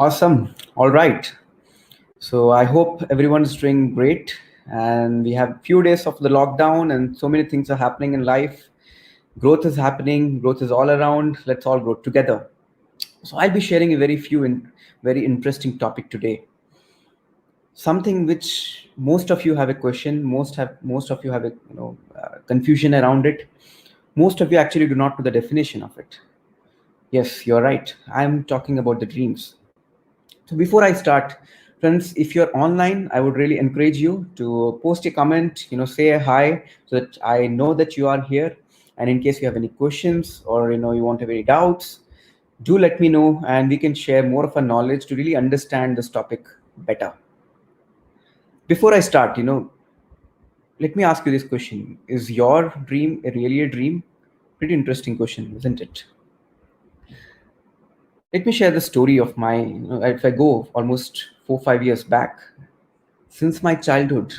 Awesome. All right. So I hope everyone's doing great. And we have few days of the lockdown, and so many things are happening in life. Growth is happening. Growth is all around. Let's all grow together. So I'll be sharing a very interesting topic today. Something which most of you have a question. Most of you have a confusion around it. Most of you actually do not know the definition of it. Yes, you're right. I'm talking about the dreams. So before I start, friends, if you're online, I would really encourage you to post a comment, say a hi so that I know that you are here. And in case you have any questions or you want to have any doubts, do let me know and we can share more of our knowledge to really understand this topic better. Before I start, let me ask you this question. Is your dream really a dream? Pretty interesting question, isn't it? Let me share the story of if I go almost 4 5 years back. Since my childhood,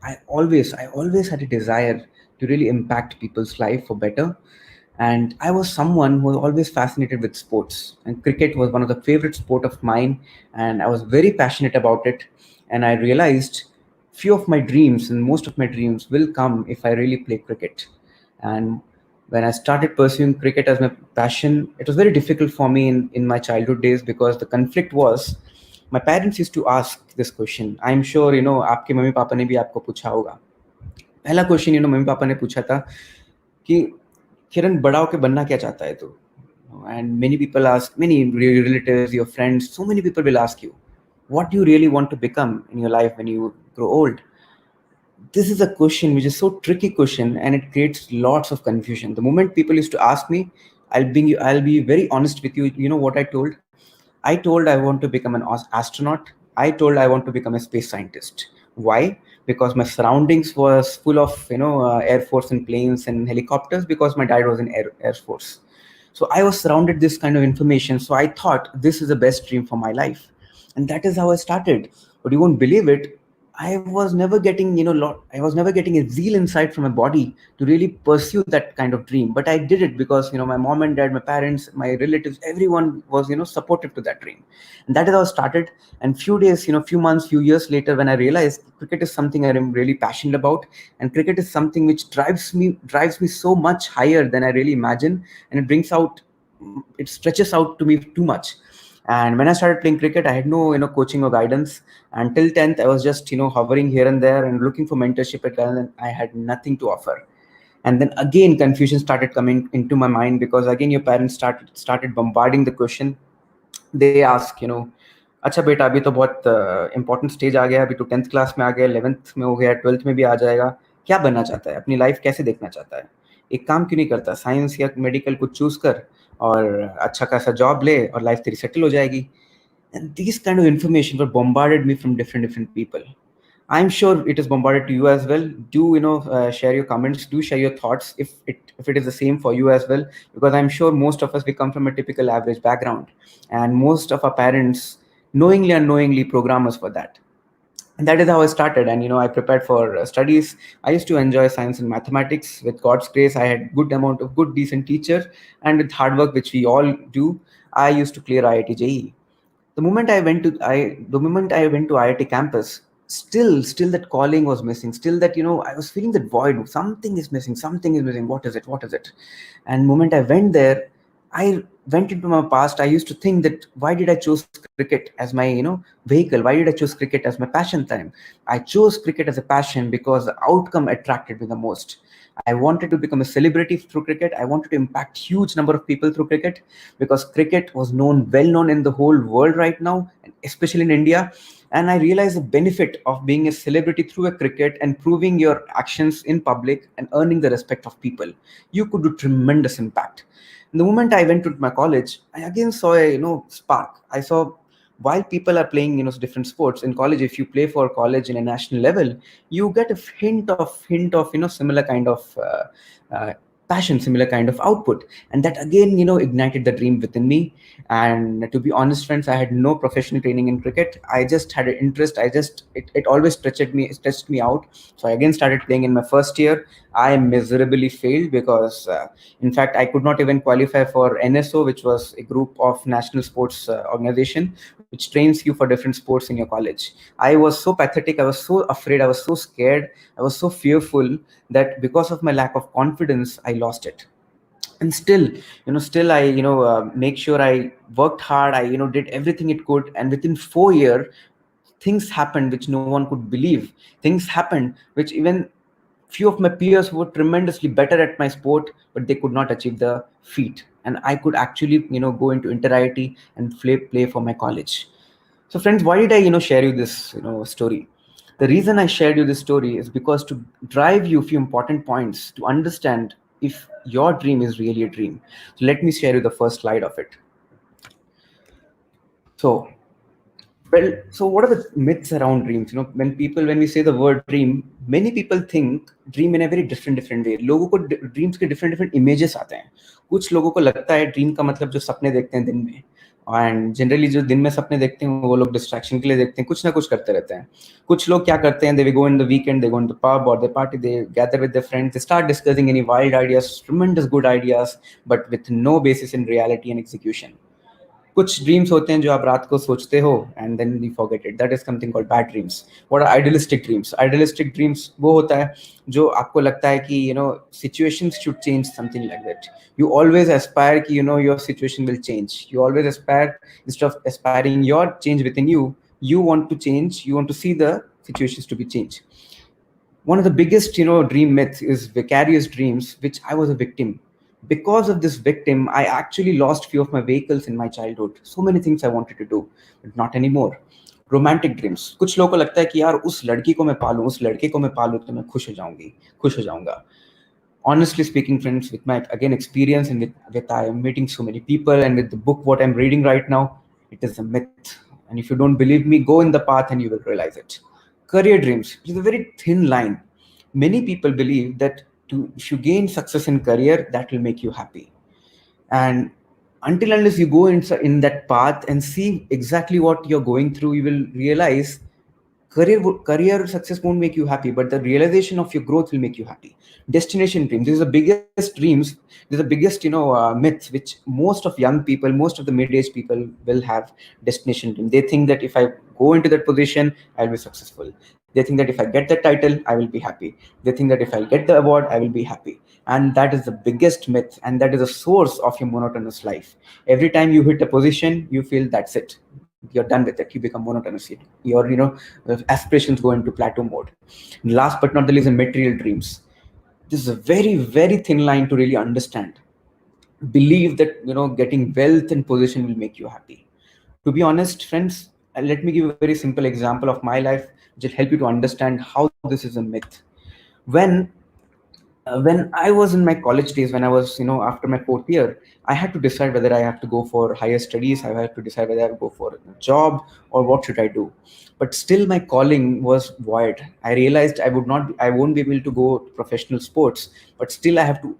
I always had a desire to really impact people's life for better. And I was someone who was always fascinated with sports, and cricket was one of the favorite sport of mine, and I was very passionate about it. And I realized few of my dreams and most of my dreams will come if I really play cricket. And when I started pursuing cricket as my passion, it was very difficult for me in my childhood days because the conflict was my parents used to ask this question. I'm sure आपके mummy papa ने भी आपको पूछा होगा. पहला question mummy papa ने पूछा था कि किरण बड़ा होके बनना क्या चाहता है तू. And many people ask, many relatives, your friends, so many people will ask you, what do you really want to become in your life when you grow old? This is a question which is so tricky question, and it creates lots of confusion. The moment people used to ask me, I'll be very honest with you. You know what I told? I told I want to become an astronaut. I told I want to become a space scientist. Why? Because my surroundings was full of Air Force and planes and helicopters, because my dad was in Air Force. So I was surrounded this kind of information. So I thought this is the best dream for my life, and that is how I started. But you won't believe it. I was never getting a zeal inside from my body to really pursue that kind of dream. But I did it because my mom and dad, my parents, my relatives, everyone was supportive to that dream, and that is how I started. And few days, few months, few years later, when I realized cricket is something I am really passionate about, and cricket is something which drives me so much higher than I really imagine, and it stretches out to me too much. And when I started playing cricket, I had no coaching or guidance. Until 10th, I was just hovering here and there and looking for mentorship at and I had nothing to offer. And then again confusion started coming into my mind, because again your parents started bombarding the question. They ask, अच्छा बेटा अभी तो बहुत important stage आ गया, अभी तो 10th class में आ गया, 11th में हो गया, 12th में भी आ जाएगा, क्या बनना चाहता है, अपनी लाइफ कैसे देखना चाहता है, एक काम क्यों नहीं करता, साइंस या मेडिकल कुछ चूज कर और अच्छा खासा जॉब ले और लाइफ तेरी सेटल हो जाएगी. And these kind of information were bombarded me from different people. I'm sure it is bombarded to you as well. Do share your comments, do share your thoughts if it is the same for you as well, because I'm sure most of us, we come from a typical average background, and most of our parents knowingly or unknowingly program us for that. And that is how I started. And I prepared for studies. I used to enjoy science and mathematics. With God's grace, I had good amount of good decent teacher, and with hard work, which we all do, I used to clear IIT JEE. The moment I went to IIT campus, still that calling was missing. Still that I was feeling that void. Something is missing. Something is missing. What is it? What is it? And moment I went there, I went into my past. I used to think that why did I choose cricket as my vehicle? Why did I choose cricket as my passion time? I chose cricket as a passion because the outcome attracted me the most. I wanted to become a celebrity through cricket. I wanted to impact huge number of people through cricket, because cricket was well known in the whole world right now, especially in India. And I realized the benefit of being a celebrity through a cricket and proving your actions in public and earning the respect of people. You could do tremendous impact. And the moment I went to my college, I again saw a spark. I saw, while people are playing different sports in college, if you play for college in a national level, you get a hint of similar kind of passion, similar kind of output. And that again, ignited the dream within me. And to be honest, friends, I had no professional training in cricket. I just had an interest. It always stretched me out. So I again started playing in my first year. I miserably failed because, in fact, I could not even qualify for NSO, which was a group of national sports organization, which trains you for different sports in your college. I was so pathetic. I was so afraid. I was so scared. I was so fearful that because of my lack of confidence, I lost it. And still I make sure I worked hard. I did everything it could, and within 4 years, things happened which no one could believe. Things happened which even few of my peers were tremendously better at my sport, but they could not achieve the feat. And I could actually go into inter IIT and play for my college. So, friends, why did I share you this story? The reason I shared you this story is because to drive you a few important points to understand if your dream is really a dream. So let me share you the first slide of it. So, so what are the myths around dreams? When we say the word dream, many people think dream in a very different way. लोगों को dreams के different images आते हैं. कुछ लोगों को लगता है dream का मतलब जो सपने देखते हैं दिन में. एंड जनरली जो दिन में सपने देखते हैं वो लोग डिस्ट्रैक्शन के लिए देखते हैं, कुछ ना कुछ करते रहते हैं. कुछ लोग क्या करते हैं, they go in the weekend, they go in the pub और they party, they gather with their friends, they start discussing any wild ideas, tremendous good ideas, but with no basis in reality and execution. कुछ dreams होते हैं जो आप रात को सोचते हो and then you forget it. That is something called bad dreams. What are idealistic dreams? Idealistic dreams वो होता है जो आपको लगता है कि situations should change, something like that. You always aspire ki, your situation will change. You always aspire, instead of aspiring your change within you, you want to change, you want to see the situations to be changed. One of the biggest dream myths is vicarious dreams, which I was a victim. Because of this victim, I actually lost few of my vehicles in my childhood. So many things I wanted to do, but not anymore. Romantic dreams. कुछ लोगों को लगता है कि यार उस लड़की को मैं पालूं, उस लड़के को मैं पालूं तो मैं खुश हो जाऊंगी, खुश हो जाऊंगा. Honestly speaking, friends, with my again experience and with I am meeting so many people, and with the book what I'm reading right now, it is a myth. And if you don't believe me, go in the path and you will realize it. Career dreams. It is a very thin line. Many people believe that if you gain success in career, that will make you happy. And until unless you go in that path and see exactly what you're going through, you will realize career success won't make you happy, but the realization of your growth will make you happy. Destination dreams. This is the biggest dreams. This is the biggest myth which most of young people, most of the mid-aged people will have. Destination dream. They think that if I go into that position, I'll be successful. They think that if I get that title, I will be happy. They think that if I get the award, I will be happy. And that is the biggest myth, and that is the source of your monotonous life. Every time you hit a position, you feel that's it, you're done with it, you become monotonous. Your aspirations go into plateau mode. And last but not the least, material dreams. This is a very, very thin line to really understand. Believe that getting wealth and position will make you happy. To be honest, friends, let me give a very simple example of my life which will help you to understand how this is a myth. When I was in my college days, when I was, after my fourth year, I had to decide whether I have to go for higher studies, I had to decide whether I have to go for a job, or what should I do. But still, my calling was void. I realized I won't be able to go to professional sports, but still I have to,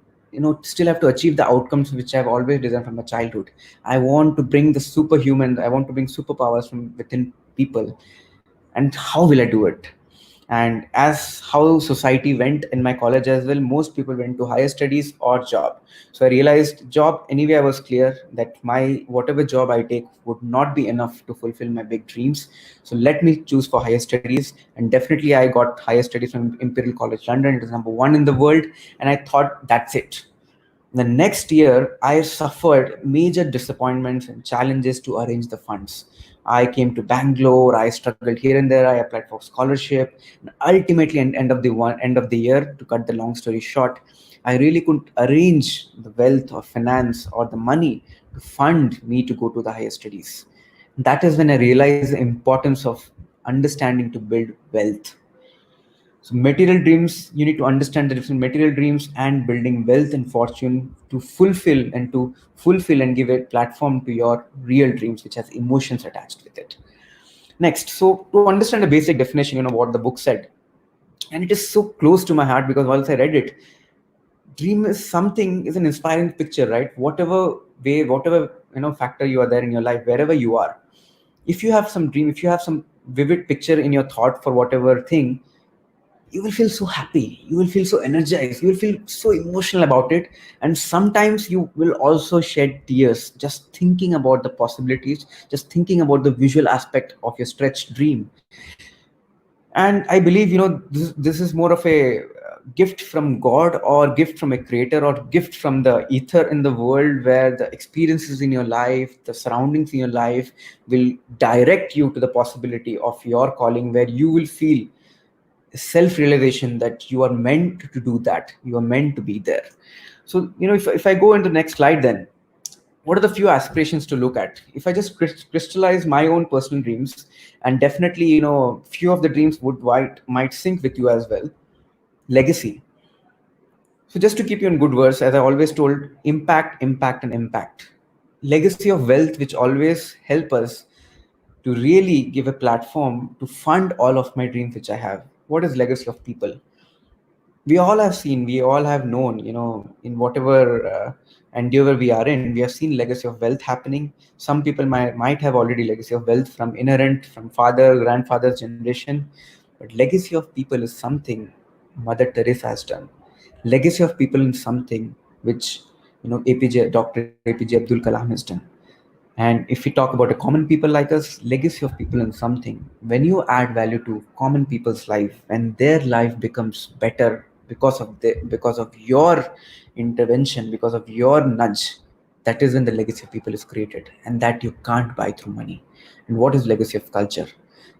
still have to achieve the outcomes which I've always designed from my childhood. I want to bring the superhuman, I want to bring superpowers from within people. And how will I do it? And as how society went in my college as well, most people went to higher studies or job. So I realized job anyway. I was clear that my whatever job I take would not be enough to fulfill my big dreams. So let me choose for higher studies. And definitely I got higher studies from Imperial College London. It is number one in the world. And I thought that's it. The next year, I suffered major disappointments and challenges to arrange the funds. I came to Bangalore. I struggled here and there. I applied for scholarship. And ultimately, at end of the year, to cut the long story short, I really couldn't arrange the wealth or finance or the money to fund me to go to the higher studies. That is when I realized the importance of understanding to build wealth. So material dreams, you need to understand the different material dreams and building wealth and fortune to fulfill and give a platform to your real dreams, which has emotions attached with it. Next, so to understand the basic definition, what the book said, and it is so close to my heart because once I read it, Dream is an inspiring picture, right? Whatever way, whatever factor you are there in your life, wherever you are, if you have some dream, if you have some vivid picture in your thought for whatever thing, you will feel so happy, you will feel so energized, you will feel so emotional about it. And sometimes you will also shed tears just thinking about the possibilities, just thinking about the visual aspect of your stretched dream. And I believe, this is more of a gift from God, or gift from a creator, or gift from the ether in the world, where the experiences in your life, the surroundings in your life will direct you to the possibility of your calling, where you will feel self realization that you are meant to do that, you are meant to be there. So if I go into the next slide, then what are the few aspirations to look at? If I just crystallize my own personal dreams, and definitely few of the dreams might sync with you as well. Legacy. So just to keep you in good words, as I always told, impact, impact, and impact. Legacy of wealth, which always help us to really give a platform to fund all of my dreams which I have. What is legacy of people? We all have seen, we all have known, in whatever endeavor we are in, we have seen legacy of wealth happening. Some people might have already legacy of wealth from inherent, from father, grandfather's generation. But legacy of people is something Mother Teresa has done. Legacy of people is something which, Dr. APJ Abdul Kalam has done. And if we talk about a common people like us, legacy of people in something, when you add value to common people's life, when their life becomes better because of your intervention, because of your nudge, that is when the legacy of people is created, and that you can't buy through money. And what is legacy of culture?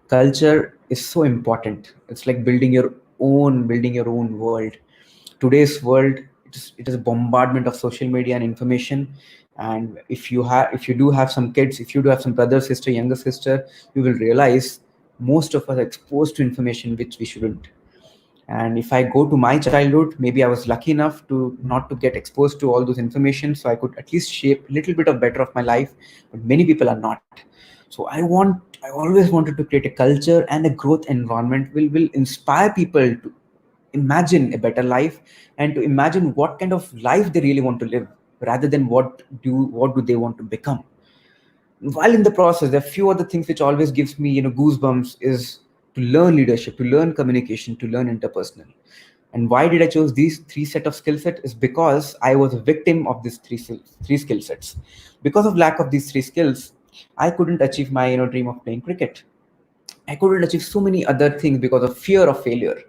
Culture is so important. It's like building your own world. Today's world, it is a bombardment of social media and information. And if you do have some kids, if you do have some brother, sister, younger sister, you will realize most of us are exposed to information which we shouldn't. And if I go to my childhood, maybe I was lucky enough to not to get exposed to all those information, so I could at least shape a little bit of better of my life. But many people are not. So I always wanted to create a culture and a growth environment will inspire people to imagine a better life, and to imagine what kind of life they really want to live, rather than what do they want to become. While in the process, there are few other things which always gives me goosebumps, is to learn leadership, to learn communication, to learn interpersonal. And why did I choose these three set of skill set? Is because I was a victim of these three skill sets. Because of lack of these three skills, I couldn't achieve my dream of playing cricket. I couldn't achieve so many other things because of fear of failure.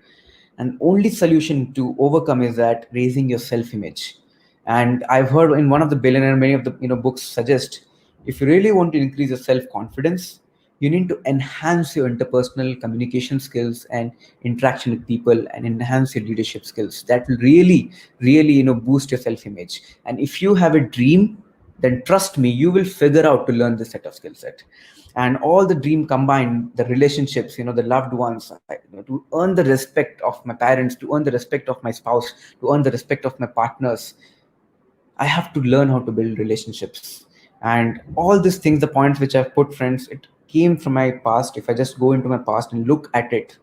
And only solution to overcome is that raising your self-image. And I've heard in one of the billionaire, many of the books suggest, if you really want to increase your self-confidence, you need to enhance your interpersonal communication skills and interaction with people, and enhance your leadership skills. That will really boost your self-image. And if you have a dream, then trust me, you will figure out to learn this set of skill set. And all the dream combined, the relationships, the loved ones, to earn the respect of my parents, to earn the respect of my spouse, to earn the respect of my partners, I have to learn how to build relationships. And all these things, the points which I've put, friends, it came from my past. If I just go into my past and look at it,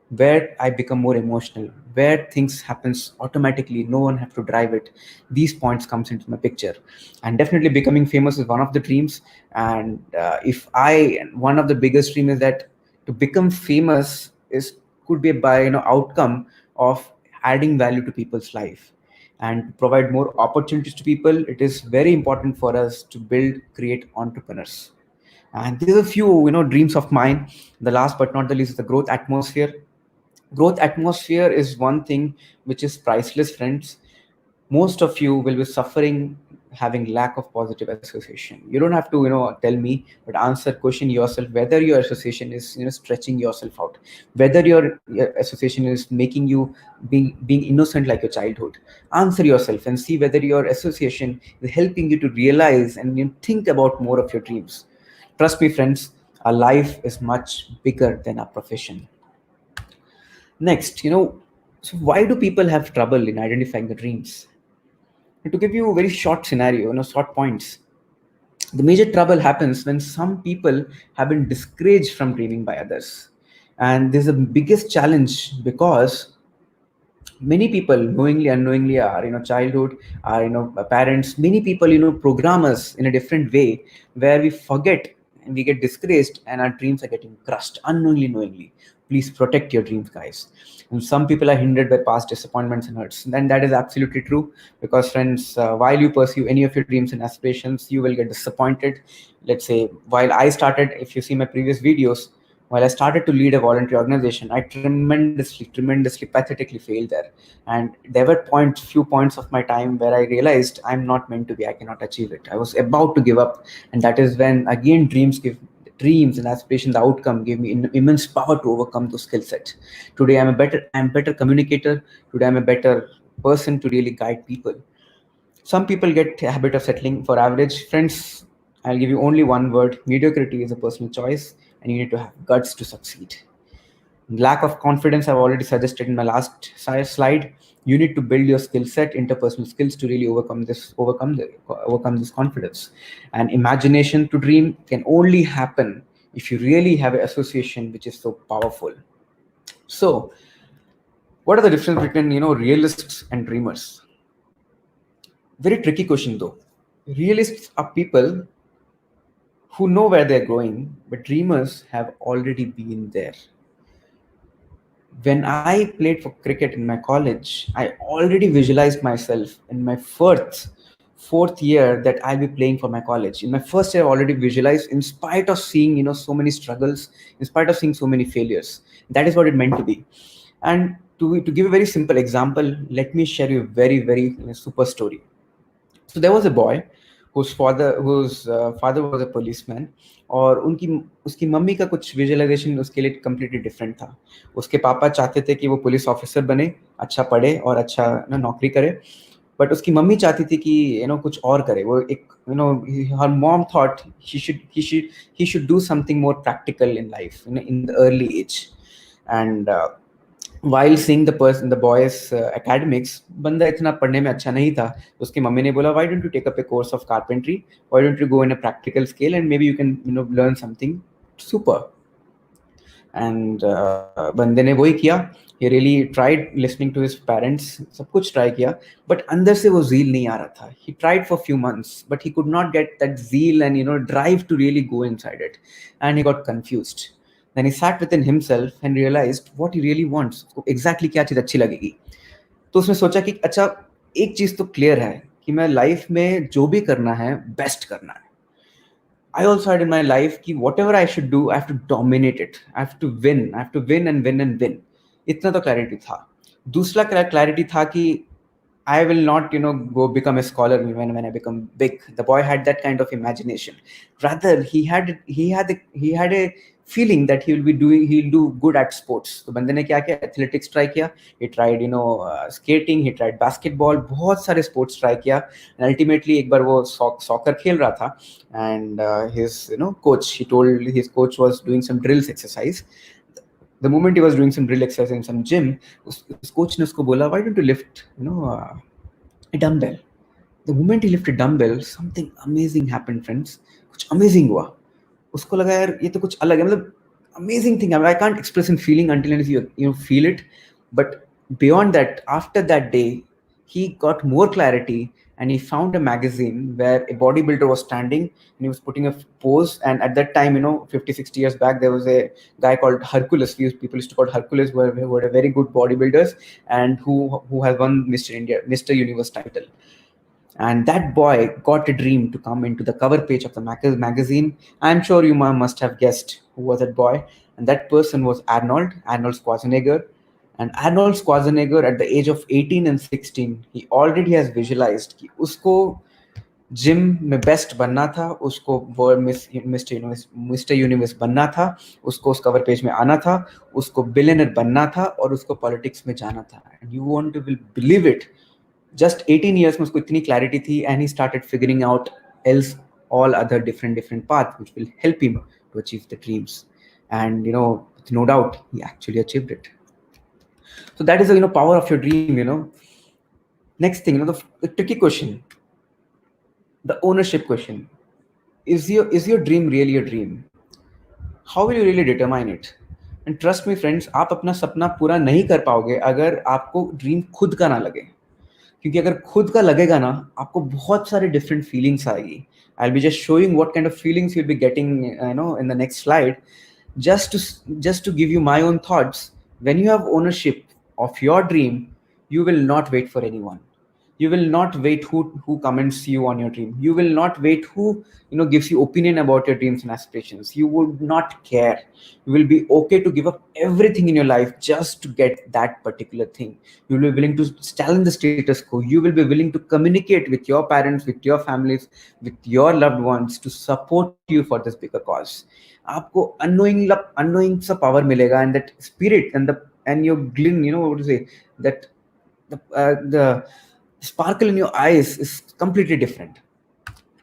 where I become more emotional, where things happens automatically, no one have to drive it. These points comes into my picture. And definitely becoming famous is one of the dreams. And if I one of the biggest dream is that to become famous is could be by outcome of adding value to people's life, and to provide more opportunities to people. It is very important for us to build, create entrepreneurs. And these are a few dreams of mine. The last but not the least is the growth atmosphere. Growth atmosphere is one thing which is priceless, friends. Most of you will be suffering having lack of positive association. You don't have to tell me, but answer, question yourself whether your association is stretching yourself out, whether your association is making you being innocent like your childhood. Answer yourself and see whether your association is helping you to realize and think about more of your dreams. Trust me, friends, our life is much bigger than our profession. Next, so why do people have trouble in identifying the dreams? And to give you a very short scenario, short points, the major trouble happens when some people have been discouraged from dreaming by others. And this is the biggest challenge, because Many people knowingly unknowingly are, childhood, are, parents, many people, program us in a different way, where we forget and we get disgraced and our dreams are getting crushed unknowingly, knowingly. Please protect your dreams, guys. And some people are hindered by past disappointments and hurts, and that is absolutely true. Because friends, while you pursue any of your dreams and aspirations, you will get disappointed. Let's say, while I started, if you see my previous videos, while I started to lead a voluntary organization, I tremendously, pathetically failed there. And there were few points of my time where I realized I'm not meant to be. I cannot achieve it. I was about to give up, and that is when again dreams and aspirations. The outcome gave me immense power to overcome those skill sets. Today, I'm better communicator. Today, I'm a better person to really guide people. Some people get a habit of settling for average. Friends, I'll give you only one word: mediocrity is a personal choice, and you need to have guts to succeed. Lack of confidence, I've already suggested in my last slide. You need to build your skill set, interpersonal skills, to really overcome this confidence. And imagination to dream can only happen if you really have an association which is so powerful. So, what are the difference between realists and dreamers? Very tricky question though. Realists are people who know where they're going, but dreamers have already been there. When I played for cricket in my college, I already visualized myself in my fourth year that I'll be playing for my college. In my first year, I already visualized, in spite of seeing so many struggles, in spite of seeing so many failures. That is what it meant to be. And to give a very simple example, let me share you a very super story. So there was a boy whose father was a policeman, और उनकी उसकी mummy का कुछ visualisation उसके लिए completely different था. उसके पापा चाहते थे कि वो पुलिस ऑफिसर बने, अच्छा पढ़े और अच्छा नौकरी करे. बट उसकी मम्मी चाहती थी कि कुछ और करे. वो एक her mom thought he should do something more practical in life, in the early age. And while seeing the boys academics, बंदा इतना पढ़ने में अच्छा नहीं था. तो उसकी मम्मी ने बोला, why don't you take up a course of carpentry, why don't you go in a practical scale, and maybe you can learn something super. And बंदे ने वही किया. He really tried listening to his parents, सब कुछ try किया, but अंदर से वो zeal नहीं आ रहा था. He tried for few months, but he could not get that zeal and drive to really go inside it, and he got confused. Then he sat within himself and realized what he really wants. Exactly क्या चीज अच्छी लगेगी. तो उसने सोचा कि अच्छा, एक चीज तो क्लियर है कि मैं लाइफ में जो भी करना है बेस्ट करना है. I also had in my life कि whatever I should do, I have to dominate it. I have to win. I have to win and win and win. इतना तो clarity था. दूसरा clarity था कि I will not, go become a scholar when I become big. The boy had that kind of imagination. Rather, he had a feeling that he'll do good at sports. तो बंदे ने क्या किया? Athletics try किया. He tried, skating. He tried basketball. बहुत सारे sports try किया. And ultimately, एक बार वो soccer खेल रहा था. And his, coach, he told his coach was doing some drills exercise. The moment he was doing some drill exercise in some gym, उस coach ने उसको बोला, why don't you lift, a dumbbell? The moment he lifted dumbbell, something amazing happened, friends. कुछ amazing हुआ. उसको लगा यार ये तो कुछ अलग है. मतलब amazing thing. I mean, I can't express in feeling until you feel it. But beyond that, after that day, he got more clarity, and he found a magazine where a bodybuilder was standing and he was putting a pose. And at that time, 50, 60 years back, there was a guy called Hercules. People used to call Hercules, who were very good bodybuilders and who has won Mr. India, Mr. Universe title. And that boy got a dream to come into the cover page of the magazine. I'm sure you must have guessed who was that boy. And that person was Arnold Schwarzenegger. And Arnold Schwarzenegger, at the age of 18 and 16, he already has visualized कि उसको gym में best बनना था, उसको mister universe बनना था, उसको उस कवर पेज में आना था, उसको बिलियनर बनना था, और उसको पॉलिटिक्स में जाना था. And you want to believe it, just 18 years में उसको इतनी clarity थी, and he started figuring out else all other different paths which will help him to achieve the dreams. And with no doubt, he actually achieved it. So that is the power of your dream. Next thing, the tricky question, the ownership question: is your dream really a dream? How will you really determine it? And trust me friends, आप अपना सपना पूरा नहीं कर पाओगे अगर आपको dream खुद का ना लगे। क्योंकि अगर खुद का लगेगा ना, आपको बहुत सारे डिफरेंट फीलिंग्स आएगी। I will be just showing what kind of feelings you will be getting in the next slide. Just to give you my own thoughts, when you have ownership of your dream, you will not wait for anyone. You will not wait who comments you on your dream. You will not wait who gives you opinion about your dreams and aspirations. You would not care. You will be okay to give up everything in your life just to get that particular thing. You will be willing to challenge the status quo. You will be willing to communicate with your parents, with your families, with your loved ones to support you for this bigger cause. आपको unknowing सा power मिलेगा, and that spirit and your glint, what to say, that the sparkle in your eyes is completely different.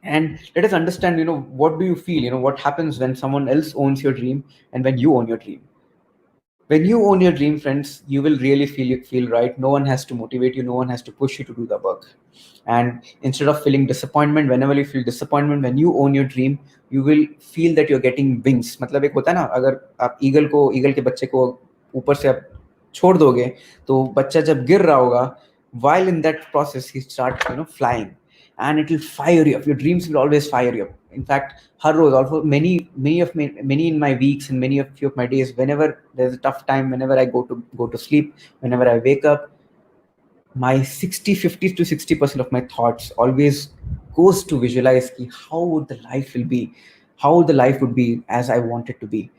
And let us understand, what do you feel, what happens when someone else owns your dream and when you own your dream. When you own your dream, friends, you will really feel right. No one has to motivate you, no one has to push you to do the work. And instead of feeling disappointment, whenever you feel disappointment, when you own your dream, you will feel that you're getting wings. मतलब एक होता है ना, अगर आप eagle के बच्चे को ऊपर से आप छोड़ दोगे, तो बच्चा जब गिर रहा होगा, while in that process he starts flying, and it will fire you up. Your dreams will always fire you up. In fact, her role also, many in my weeks and many of few of my days, whenever there's a tough time, whenever I go to sleep, whenever I wake up, my 50 to 60% of my thoughts always goes to visualize how would the life will be, how the life would be as I want it to be.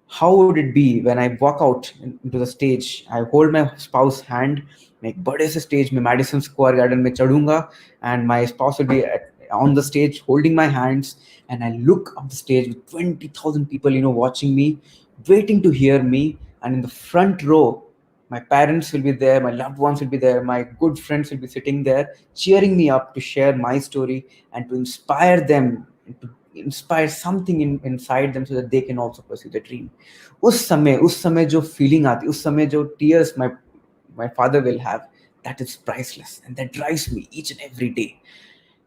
How would it be when I walk out into the stage? I hold my spouse hand, make बड़े से stage में Madison Square Garden में चढ़ूंगा, and my spouse will be on the stage holding my hands, and I look up the stage with 20,000 people, watching me, waiting to hear me, and in the front row, my parents will be there, my loved ones will be there, my good friends will be sitting there, cheering me up to share my story and to inspire them, to inspire something inside them so that they can also pursue their dream. उस समय जो feeling आती, उस समय जो tears my father will have, that is priceless, and that drives me each and every day.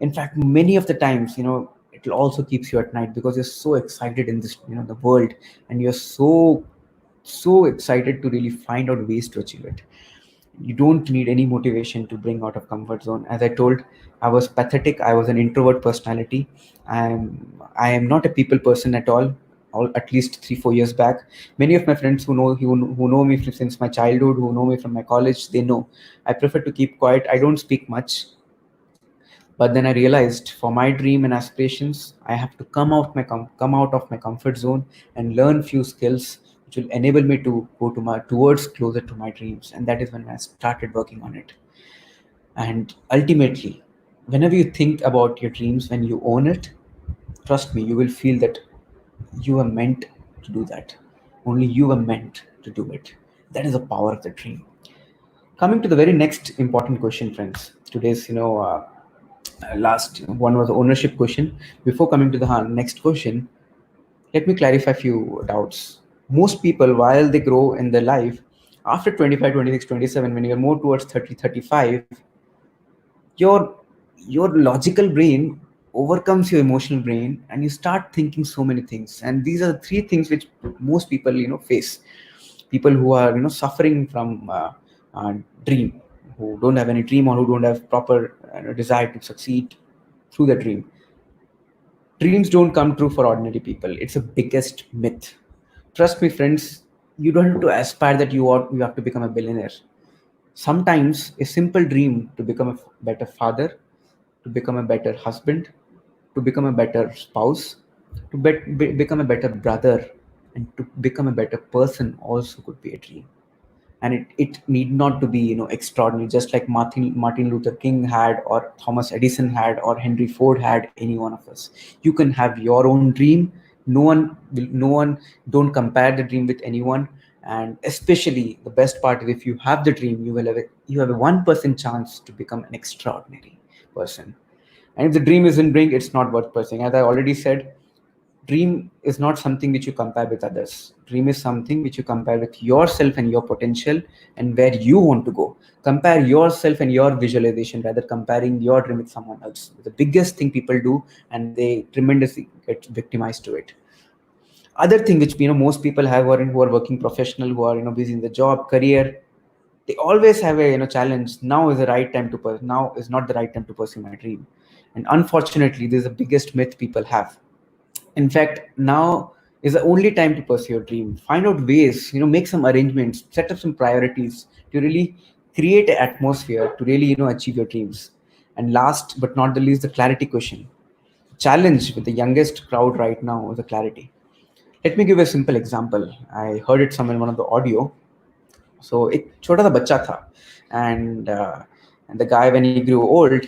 In fact, many of the times, it will also keeps you at night because you're so excited in this, the world, and you're so excited to really find out ways to achieve it. You don't need any motivation to bring out of comfort zone. As I told, I was pathetic. I was an introvert personality. I am not a people person at all at least 3-4 years back. Many of my friends who know me since my childhood, who know me from my college, they know I prefer to keep quiet. I don't speak much. But then I realized, for my dream and aspirations, I have to come out of my comfort zone and learn few skills which will enable me to go towards closer to my dreams. And that is when I started working on it. And ultimately, whenever you think about your dreams, when you own it, trust me, you will feel that you are meant to do that. Only you are meant to do it. That is the power of the dream. Coming to the very next important question, friends. Today's, last one was the ownership question. Before coming to the next question, let me clarify a few doubts. Most people, while they grow in their life, after 25, 26, 27, when you're more towards 30, 35, your your logical brain overcomes your emotional brain, and you start thinking so many things. And these are the three things which most people face. People who are suffering from dream, who don't have any dream, or who don't have proper desire to succeed through the dream. Dreams don't come true for ordinary people. It's a biggest myth. Trust me, friends, you don't have to aspire that you have to become a billionaire. Sometimes a simple dream to become a better father, to become a better husband, to become a better spouse, to become a better brother, and to become a better person also could be a dream. And it need not to be extraordinary, just like Martin Luther King had, or Thomas Edison had, or Henry Ford had, any one of us. You can have your own dream. No one don't compare the dream with anyone. And especially the best part is, if you have the dream, you have a 1% chance to become an extraordinary person. And if the dream isn't big, it's not worth pursuing. As I already said, dream is not something which you compare with others. Dream is something which you compare with yourself and your potential and where you want to go. Compare yourself and your visualization rather comparing your dream with someone else. The biggest thing people do, and they tremendously get victimized to it. Other thing which most people have who are working professional, who are busy in the job career, they always have a challenge. Now is the right time to now is not the right time to pursue my dream. And unfortunately, this is the biggest myth people have. In fact, now is the only time to pursue your dream. Find out ways, make some arrangements, set up some priorities to really create an atmosphere to really achieve your dreams. And last but not the least, the clarity question. Challenge with the youngest crowd right now is the clarity. Let me give a simple example. I heard it somewhere in one of the audio. So एक छोटा सा बच्चा था, and the guy when he grew old,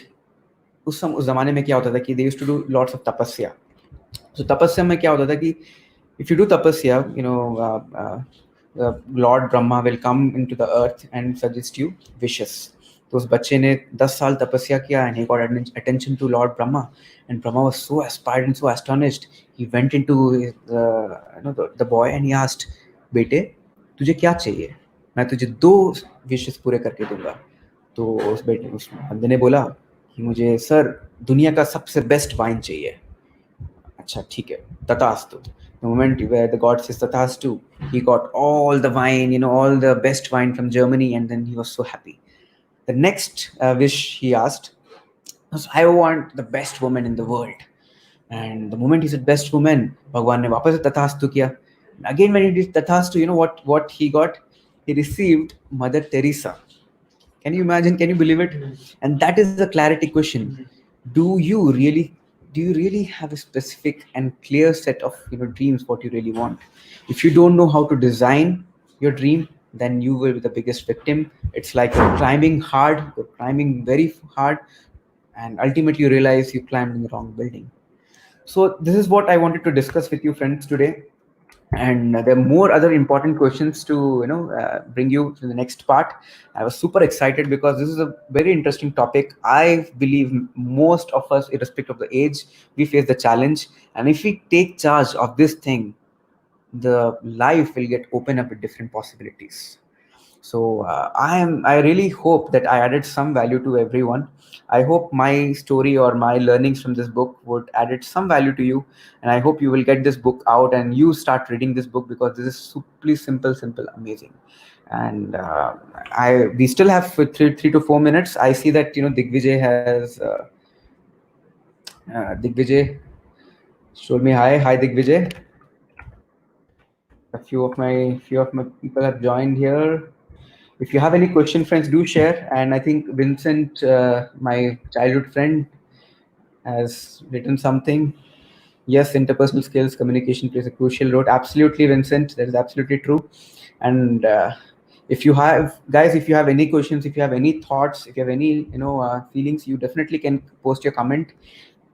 उस जमाने में क्या होता था कि they used to do lots of tapasya. So tapasya में क्या होता था कि if you do tapasya, Lord Brahma will come into the earth and suggest you wishes. तो उस बच्चे ने 10 साल तपस्या किया and he got attention to Lord Brahma, and Brahma was so inspired and so astonished. He went into the boy and he asked, बेटे तुझे क्या चाहिए, मैं तुझे 2 विशेस पूरे करके दूंगा. तो उस बंदे ने बोला कि मुझे सर दुनिया का सबसे बेस्ट वाइन चाहिए. अच्छा ठीक है, तथास्तु. The moment where the god says tathastu, he got all the wine, all the best wine from Germany, and then he was so happy. The next wish he asked was, I want the best woman in the world. And the moment he said best woman, Bhagwan ne wapas tathastu kiya. Again when he did tathastu, what he got? He received Mother Teresa. Can you imagine? Can you believe it? And that is the clarity question. Do you really have a specific and clear set of dreams, what you really want? If you don't know how to design your dream, then you will be the biggest victim. It's like you're climbing very hard, and ultimately you realize you climbed in the wrong building. So this is what I wanted to discuss with you friends today. And there are more other important questions to bring you to the next part. I was super excited because this is a very interesting topic. I believe most of us, irrespective of the age, we face the challenge, and if we take charge of this thing, the life will get open up with different possibilities. So I really hope that I added some value to everyone. I hope my story or my learnings from this book would added some value to you, and I hope you will get this book out and you start reading this book, because this is super simple, amazing. And we still have 3 to 4 minutes. I see that Digvijay has Digvijay showed me hi Digvijay. A few of my people have joined here. If you have any question, friends, do share. And I think Vincent, my childhood friend, has written something. Yes, interpersonal skills, communication plays a crucial role. Absolutely, Vincent, that is absolutely true. And if you have, guys, if you have any questions, if you have any thoughts, if you have any feelings, you definitely can post your comment.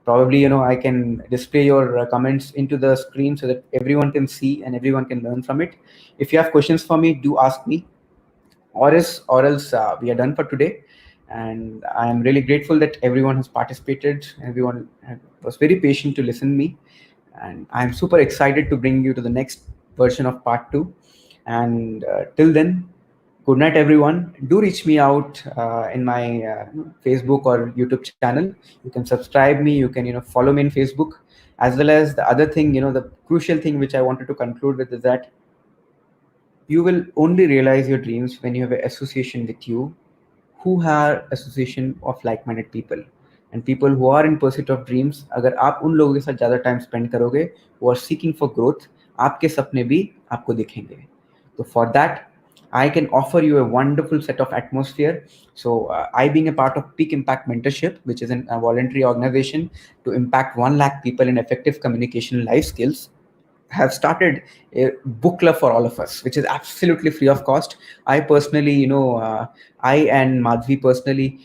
Probably I can display your comments into the screen so that everyone can see and everyone can learn from it. If you have questions for me, do ask me. Or else we are done for today. And I am really grateful that everyone has participated. Everyone was very patient to listen to me, and I'm super excited to bring you to the next version of part 2. And till then, good night everyone. Do reach me out in my Facebook or YouTube channel. You can subscribe me, you can follow me in Facebook. As well as the other thing, the crucial thing which I wanted to conclude with is that you will only realize your dreams when you have an association with you who have association of like-minded people and people who are in pursuit of dreams. अगर आप उन लोगों के साथ ज़्यादा time spend करोगे who are seeking for growth, आपके सपने भी आपको दिखेंगे. So for that, I can offer you a wonderful set of atmosphere. So I, being a part of Peak Impact Mentorship, which is a voluntary organization to impact 1 lakh people in effective communication life skills, have started a book club for all of us, which is absolutely free of cost. I personally, I and Madhvi personally,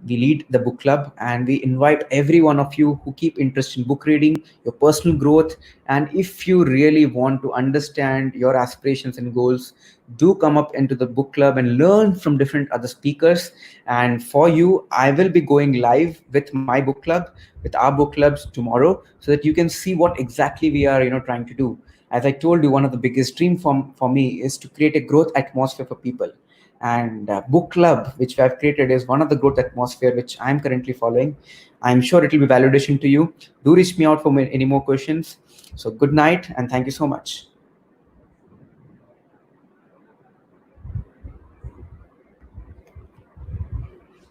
we lead the book club, and we invite every one of you who keep interest in book reading, your personal growth, and if you really want to understand your aspirations and goals, do come up into the book club and learn from different other speakers. And for you, I will be going live with my book club, with our book clubs tomorrow, so that you can see what exactly we are trying to do. As I told you, one of the biggest dream for me is to create a growth atmosphere for people. And book club which we have created is one of the growth atmosphere which I'm currently following. I'm sure it will be validation to you. Do reach me out for any more questions. So good night and thank you so much.